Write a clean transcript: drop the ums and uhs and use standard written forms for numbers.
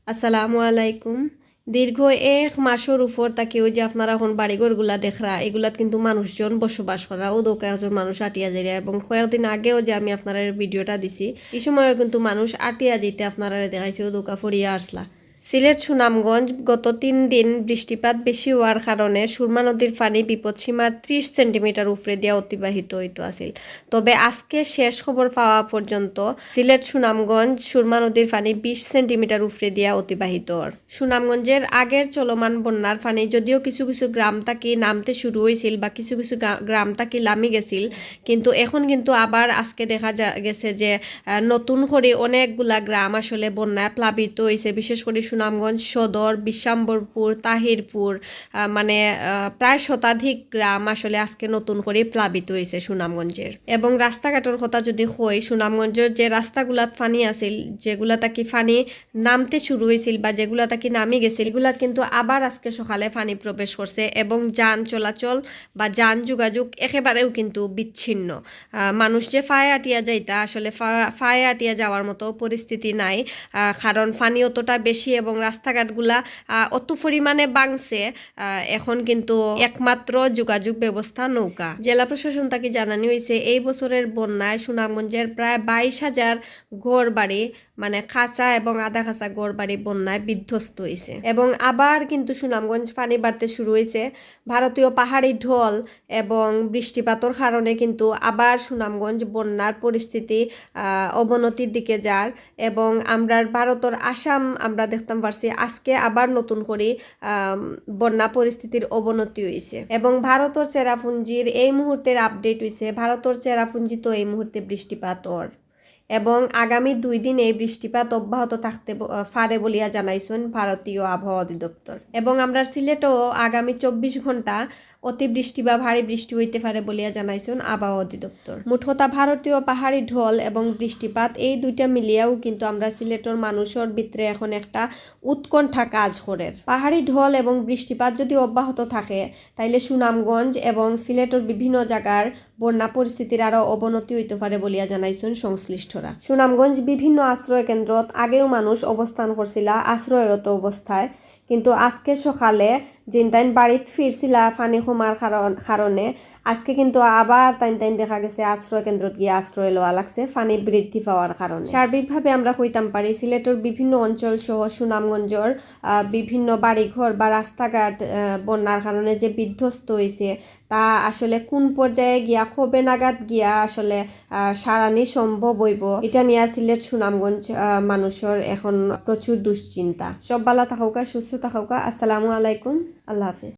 আসসালামু আলাইকুম। দীর্ঘ 1 মাসের উপর তাকে ওই যে আপনারা এখন বাড়িঘরগুলা দেখরা এগুলাত কিন্তু মানুষজন বসবাস করা ও দোকান মানুষ আটিয়া যাইরা এবং কয়েকদিন আগেও যে আমি আপনারা ভিডিওটা দিছি এই সময়ও কিন্তু মানুষ আটিয়া যেতে আপনারা দেখাইছে ও দোকা ফরিয়া আসলা। সিলেট সুনামগঞ্জ গত 3 দিন বৃষ্টিপাত বেশি হওয়ার কারণে সুরমা নদীর পানি বিপদসীমার 30 সেন্টিমিটার উপরে দিয়া অতিবাহিত হইতো আছিল। তবে আজকে শেষ খবর পাওয়া পর্যন্ত সিলেট সুনামগঞ্জ সুরমা নদীর পানি 20 সেন্টিমিটার উপরে দিয়া অতিবাহিত। সুনামগঞ্জের আগের চলমান বন্যার পানি যদিও কিছু কিছু গ্রাম তাকি নামতে শুরু হয়েছিল বা কিছু কিছু গ্রাম তাকি লামি গেছিল, কিন্তু এখন কিন্তু আবার আজকে দেখা গেছে যে নতুন করে অনেকগুলা গ্রাম আসলে বন্যায় প্লাবিত হয়েছে। বিশেষ করে সুনামগঞ্জ সদর, বিশাম্বরপুর, তাহিরপুর মানে প্রায় শতাধিক গ্রাম আসলে আজকে নতুন করে প্লাবিত হয়েছে সুনামগঞ্জের। এবং রাস্তাঘাটের কথা যদি হয়, সুনামগঞ্জের যে রাস্তাগুলাত ফানি আছিল, যেগুলা তাকি ফানি নামতে শুরু হয়েছিল বা যেগুলা তাকি নামি গেছিল, এগুলা কিন্তু আবার আজকে সকালে ফানি প্রবেশ করছে এবং যান চলাচল বা যান যোগাযোগ একেবারেও কিন্তু বিচ্ছিন্ন। মানুষ যে ফায়ে আটিয়া যাইতা আসলে ফায়ে আটিয়া যাওয়ার মতো পরিস্থিতি নাই, কারণ ফানি অতটা বেশি এবং রাস্তাঘাটগুলা অত পরিমাণে বাংছে। এখন কিন্তু একমাত্র যোগাযোগ ব্যবস্থা নৌকা। জেলা প্রশাসন তাকে জানানো হয়েছে এই বছরের বন্যায় সুনামগঞ্জের প্রায় 22,000 ঘর বাড়ি মানে কাঁচা এবং আধা কাঁচা ঘর বাড়ি বন্যায় বিধ্বস্ত হয়েছে। এবং আবার কিন্তু সুনামগঞ্জ পানি বাড়তে শুরু হয়েছে। ভারতীয় পাহাড়ি ঢল এবং বৃষ্টিপাতের কারণে কিন্তু আবার সুনামগঞ্জ বন্যার পরিস্থিতি অবনতির দিকে যার। এবং আমরা ভারতের আসাম আমরা দেখতাম পারছি আজকে আবার নতুন করে বন্যা পরিস্থিতির অবনতি হয়েছে। এবং ভারতের চেরাপুঞ্জির এই মুহূর্তের আপডেট হয়েছে, ভারতের চেরাপুঞ্জি তো এই মুহূর্তে বৃষ্টিপাতর এবং আগামী 2 দিন এই বৃষ্টিপাত অব্যাহত থাকতে পারে বলিয়া জানাইছেন ভারতীয় আবহাওয়া অধিদপ্তর। এবং আমরা সিলেটও আগামী 24 ঘন্টা অতিবৃষ্টি বা ভারী বৃষ্টি হইতে পারে বলিয়া জানাইছেন আবহাওয়া অধিদপ্তর। মোট কথা ভারতীয় পাহাড়ি ঢল এবং বৃষ্টিপাত এই দুইটা মিলিয়াও কিন্তু আমরা সিলেটের মানুষের ভিতরে এখন একটা উৎকণ্ঠা কাজ করে। পাহাড়ি ঢল এবং বৃষ্টিপাত যদি অব্যাহত থাকে তাইলে সুনামগঞ্জ এবং সিলেটের বিভিন্ন জায়গার বন্যা পরিস্থিতির আরো অবনতি হইতে পারে বলিয়া জানাইছেন সংশ্লিষ্টরা। সুনামগঞ্জ বিভিন্ন আশ্রয় কেন্দ্রত আগেও মানুষ অবস্থান করছিল আশ্রয়রত অবস্থায়, কিন্তু আজকে সকালে জিনতাইন বাড়িত ফিরছিলা পানি কমার কারণে আজকে কিন্তু আবার তাইন দেখা গেছে আশ্রয় কেন্দ্রত গিয়ে আশ্রয় লওয়া লাগছে পানি বৃদ্ধি পাওয়ার কারণে। সার্বিকভাবে আমরা কইতাম পারি সিলেটের বিভিন্ন অঞ্চল সহ সুনামগঞ্জের বিভিন্ন বাড়িঘর বা রাস্তাঘাট বন্যার কারণে যে বিধ্বস্ত হয়েছে তা আসলে কোন পর্যায়ে গিয়া কবে নাগাদ গিয়া আসলে সারানি সম্ভব হইব এটা নিয়ে সিলেট সুনামগঞ্জ মানুষের এখন প্রচুর দুশ্চিন্তা। সব ভালো থাকুকা, সুস্থ থাকুকা। আসসালামু আলাইকুম, আল্লাহ হাফিজ।